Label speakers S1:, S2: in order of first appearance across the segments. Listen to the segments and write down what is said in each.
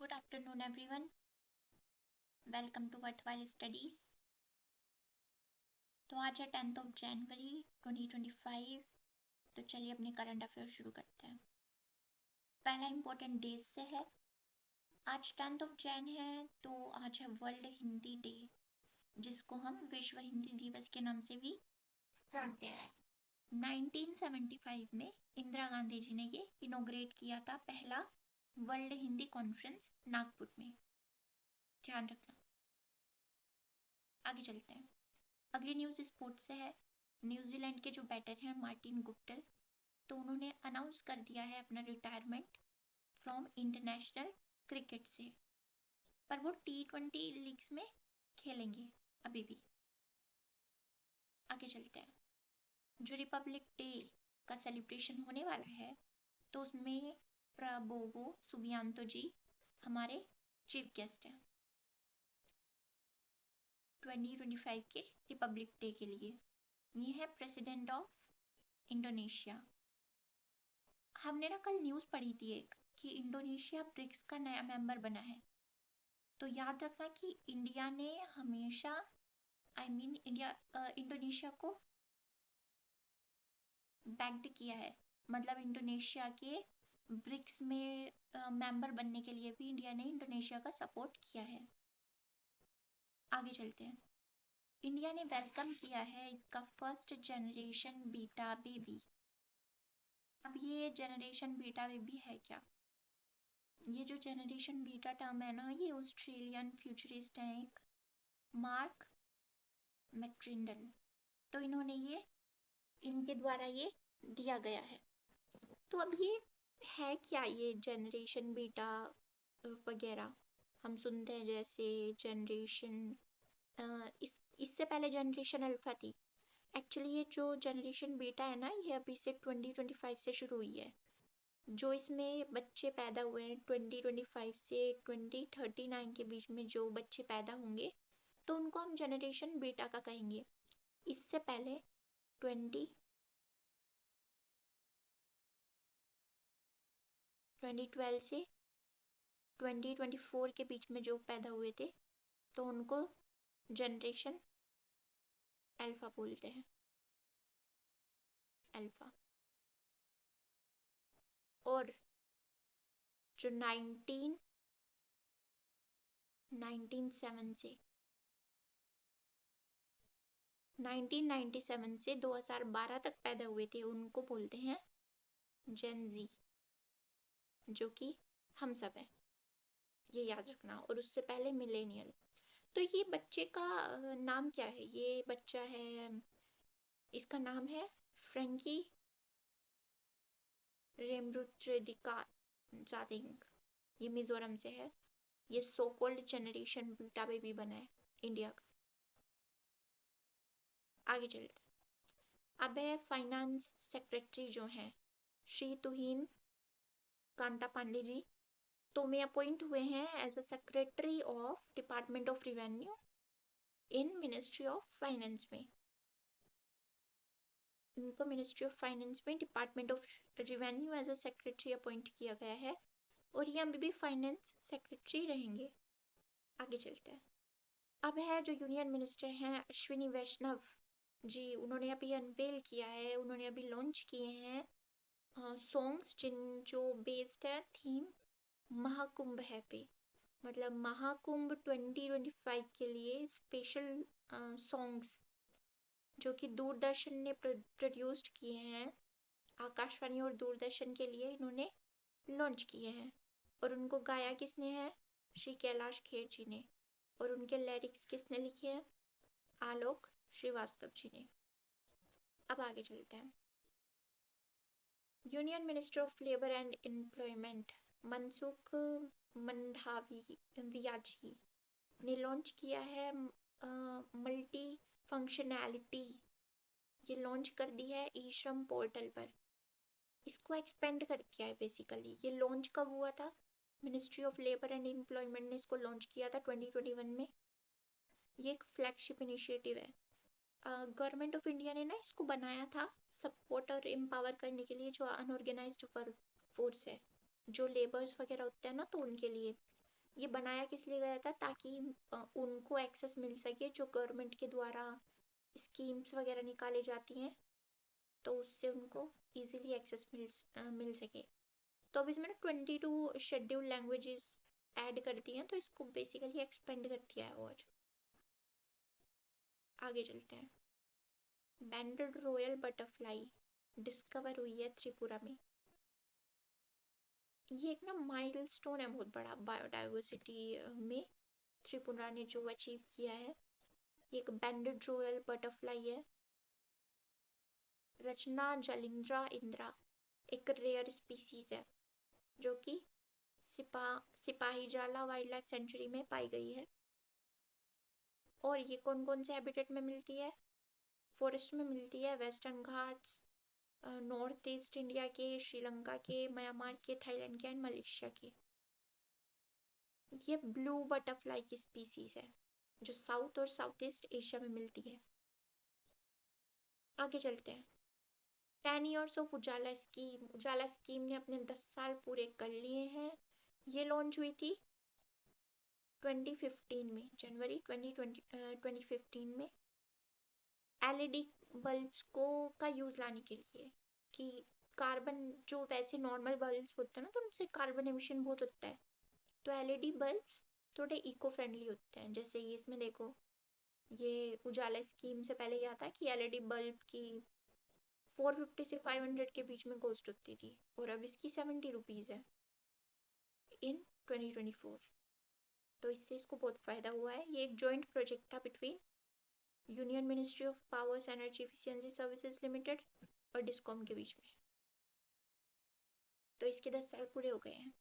S1: Good afternoon, everyone. Welcome to Worthwhile Studies. तो आज है 10th of January 2025. तो चलिए अपने करंट अफेयर शुरू करते हैं. पहला इम्पोर्टेंट डेज से है. आज 10th of Jan है तो आज है वर्ल्ड हिंदी डे, जिसको हम विश्व हिंदी दिवस के नाम से भी जानते हैं. 1975 में इंदिरा गांधी जी ने ये इनोग्रेट किया था, पहला वर्ल्ड हिंदी कॉन्फ्रेंस नागपुर में. ध्यान रखना. आगे चलते हैं. अगली न्यूज़ स्पोर्ट्स से है. न्यूजीलैंड के जो बैटर हैं मार्टिन गुप्टिल, तो उन्होंने अनाउंस कर दिया है अपना रिटायरमेंट फ्रॉम इंटरनेशनल क्रिकेट से, पर वो T20 लीग्स में खेलेंगे अभी भी. आगे चलते हैं. जो रिपब्लिक डे का सेलिब्रेशन होने वाला है, तो उसमें प्रबोवो सुबियांतो जी हमारे चीफ गेस्ट हैं 2025 के रिपब्लिक डे के लिए. ये है प्रेसिडेंट ऑफ इंडोनेशिया. हमने ना कल न्यूज़ पढ़ी थी एक कि इंडोनेशिया ब्रिक्स का नया मेंबर बना है. तो याद रखना कि इंडिया ने हमेशा इंडोनेशिया को बैक्ड किया है. मतलब इंडोनेशिया के ब्रिक्स में मेंबर बनने के लिए भी इंडिया ने इंडोनेशिया का सपोर्ट किया है. आगे चलते हैं. इंडिया ने वेलकम किया है इसका फर्स्ट जनरेशन बीटा बेबी. अब ये जनरेशन बीटा बेबी है क्या? ये जो जनरेशन बीटा टर्म है ना, ये ऑस्ट्रेलियन फ्यूचरिस्ट हैं एक, मार्क मैक्ट्रिंडल. तो इनके द्वारा ये दिया गया है. तो अब ये है क्या, ये जनरेशन बीटा वगैरह हम सुनते हैं, जैसे जनरेशन इससे पहले जनरेशन अल्फा थी. एक्चुअली ये जो जनरेशन बीटा है ना, ये अभी से 2025 से शुरू हुई है. जो इसमें बच्चे पैदा हुए हैं 2025 से 2039 के बीच में जो बच्चे पैदा होंगे, तो उनको हम जनरेशन बीटा का कहेंगे. इससे पहले 2012 से 2024 के बीच में जो पैदा हुए थे, तो उनको जनरेशन अल्फा बोलते हैं. अल्फा. और जो 1997 से 2012 तक पैदा हुए थे, उनको बोलते हैं जेन जी, जो कि हम सब है, ये याद रखना. और उससे पहले मिलेनियल. तो ये बच्चे का नाम क्या है? ये बच्चा है, इसका नाम है फ्रेंकी रेमरुद्रिका जादिंग. ये मिजोरम से है. ये so called generation beta baby बना है इंडिया का. आगे चलते. अब है फाइनेंस सेक्रेटरी जो हैं श्री तुहिन कांता पांडे जी, तो में अपॉइंट हुए हैं as a secretary of department of revenue in ministry of finance में. इनको मिनिस्ट्री ऑफ फाइनेंस में department of revenue as a secretary appoint किया गया है, और ये अभी भी फाइनेंस सेक्रेटरी रहेंगे. आगे चलते हैं. अब है जो यूनियन मिनिस्टर हैं अश्विनी वैष्णव जी, उन्होंने अभी अनवेल किया है, उन्होंने अभी लॉन्च किए हैं सॉन्ग्स जो बेस्ड है थीम महाकुंभ है पे. मतलब महाकुंभ 2025 के लिए स्पेशल सॉन्ग्स जो कि दूरदर्शन ने प्रोड्यूस्ड किए हैं, आकाशवाणी और दूरदर्शन के लिए इन्होंने लॉन्च किए हैं. और उनको गाया किसने है? श्री कैलाश खेर जी ने. और उनके लिरिक्स किसने लिखे हैं? आलोक श्रीवास्तव जी ने. अब आगे चलते हैं. Union minister of labour and employment Mansukh Mandaviya ji ने लॉन्च किया है मल्टी फंक्शनैलिटी. ये लॉन्च कर दी है ई श्रम पोर्टल पर. इसको एक्सपेंड कर दिया है बेसिकली. ये लॉन्च कब हुआ था? Ministry of labour and employment ने इसको लॉन्च किया था 2021 में. ये एक फ्लैगशिप इनिशिएटिव है. गवर्नमेंट ऑफ इंडिया ने ना इसको बनाया था सपोर्ट और एम्पावर करने के लिए जो अनऑर्गेनाइज्ड वर्क फोर्स है, जो लेबर्स वगैरह होते हैं ना, तो उनके लिए. ये बनाया किस लिए गया था, ताकि उनको एक्सेस मिल सके जो गवर्नमेंट के द्वारा स्कीम्स वगैरह निकाली जाती हैं, तो उससे उनको इजीली एक्सेस मिल सके। तो अब इसमें ना 22 शेड्यूल लैंग्वेजेस ऐड कर दी हैं, तो इसको बेसिकली एक्सपेंड कर दिया है। और आगे चलते हैं। बैंडेड रॉयल बटरफ्लाई डिस्कवर हुई है त्रिपुरा में। ये एक ना माइलस्टोन है बहुत बड़ा बायोडाइवर्सिटी में, त्रिपुरा ने जो अचीव किया है। ये एक बैंडेड रॉयल बटरफ्लाई है, रचना जलिंद्रा इंद्रा, एक रेयर स्पीसीज है जो कि सिपाही जाला वाइल्ड लाइफ सेंचुरी में पाई गई है। और ये कौन कौन से हैबिटेट में मिलती है? फॉरेस्ट में मिलती है, western Ghats, north east India के, श्रीलंका के, म्यांमार के, थाईलैंड के एंड मलेशिया के। ये ब्लू बटरफ्लाई की स्पीसीज है जो साउथ और साउथ ईस्ट एशिया में मिलती है। आगे चलते हैं। 10 years of Ujala scheme. Ujala scheme ने अपने 10 साल पूरे कर लिए हैं। ये लॉन्च हुई थी 2015 में, जनवरी 2015 में, एलईडी बल्ब्स को का यूज लाने के लिए, कि कार्बन जो वैसे नॉर्मल बल्ब्स होते हैं ना, तो उनसे कार्बन एमिशन बहुत होता है, तो एलईडी बल्ब्स थोड़े इको फ्रेंडली होते हैं। जैसे ये इसमें देखो, ये उजाला स्कीम से पहले क्या था कि एलईडी बल्ब की 450 से 500 के बीच में कॉस्ट होती थी, और अब इसकी 70 रुपीज़ है इन 2024। तो इससे इसको बहुत फ़ायदा हुआ है। ये एक जॉइंट प्रोजेक्ट था between union ministry of powers energy efficiency services limited और डिस्कॉम के बीच में। तो इसके 10 साल पूरे हो गए हैं।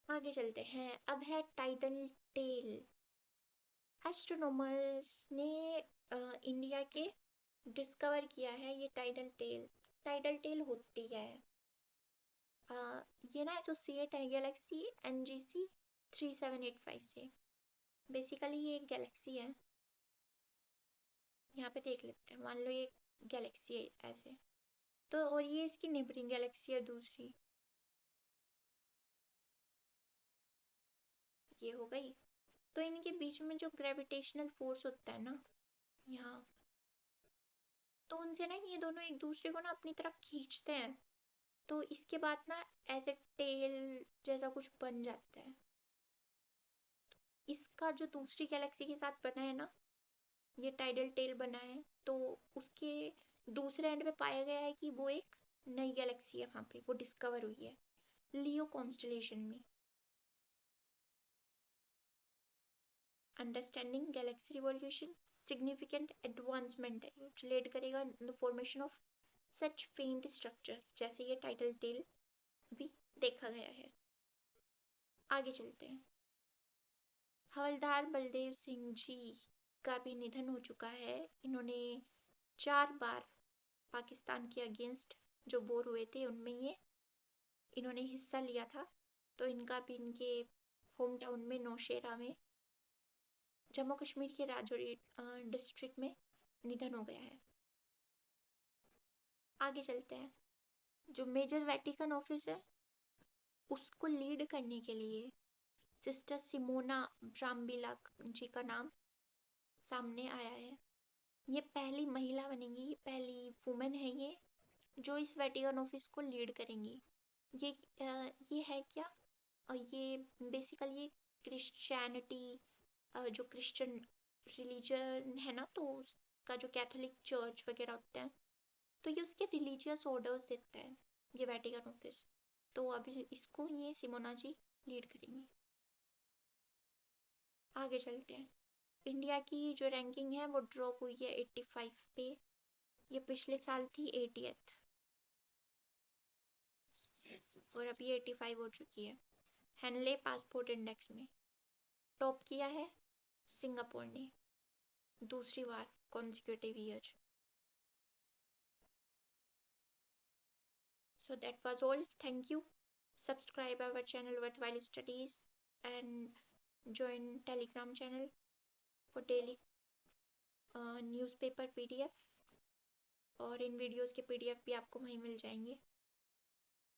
S1: आगे चलते हैं। अब है टाइडल टेल। एस्ट्रोनॉमर्स ने इंडिया के डिस्कवर किया है ये टाइडल टेल। टाइडल टेल होती है, ये ना एसोसिएट है गैलेक्सी NGC 3785 से। बेसिकली ये एक गैलेक्सी है, यहाँ पे देख लेते हैं। मान लो ये गैलेक्सी है ऐसे, तो और ये इसकी नेबरिंग गैलेक्सी है दूसरी, ये हो गई। तो इनके बीच में जो ग्रेविटेशनल फोर्स होता है ना यहाँ, तो उनसे ना ये दोनों एक दूसरे को ना अपनी तरफ खींचते हैं, तो इसके बाद ना ऐसे टेल जैसा कुछ बन जाता है। इसका जो दूसरी गैलेक्सी के साथ बना है ना, ये टाइडल टेल बना है, तो उसके दूसरे एंड पे पाया गया है कि वो एक नई गैलेक्सी है, वहां पे वो डिस्कवर हुई है लियो कॉन्स्टलेशन में। Understanding Galaxy revolution significant advancement है, which लेड करेगा द फॉर्मेशन ऑफ सच फेंट स्ट्रक्चर्स, जैसे ये टाइटल टेल भी देखा गया है। आगे चलते हैं। हवलदार बलदेव सिंह जी का भी निधन हो चुका है। इन्होंने 4 बार पाकिस्तान के अगेंस्ट जो वॉर हुए थे उनमें इन्होंने हिस्सा लिया था। तो इनका भी इनके होम टाउन में नौशेरा में, जम्मू कश्मीर के राजौरी डिस्ट्रिक्ट में निधन हो गया है। आगे चलते हैं। जो मेजर वेटिकन ऑफिस है उसको लीड करने के लिए सिस्टर सिमोना ब्राम्बिला जी का नाम सामने आया है। ये पहली महिला बनेंगी, पहली वुमेन है ये जो इस वेटिकन ऑफिस को लीड करेंगी। ये है क्या, ये बेसिकली क्रिश्चियनिटी, जो क्रिश्चियन रिलीजन है ना, तो उसका जो कैथोलिक चर्च वगैरह होते हैं, तो ये उसके रिलीजियस ऑर्डर्स देता है ये वेटिकन ऑफिस। तो अभी इसको ये सिमोना जी लीड करेंगी। आगे चलते हैं। इंडिया की जो रैंकिंग है वो ड्रॉप हुई है 85 पे। ये पिछले साल थी 80th, और अभी 85 हो चुकी है। हेनले पासपोर्ट इंडेक्स में टॉप किया है सिंगापुर ने दूसरी बार consecutive year. So that was all. Thank you. Subscribe our channel Worthwhile Studies and join Telegram channel for daily newspaper PDF, और इन वीडियोस के PDF भी आपको वहीं मिल जाएंगे।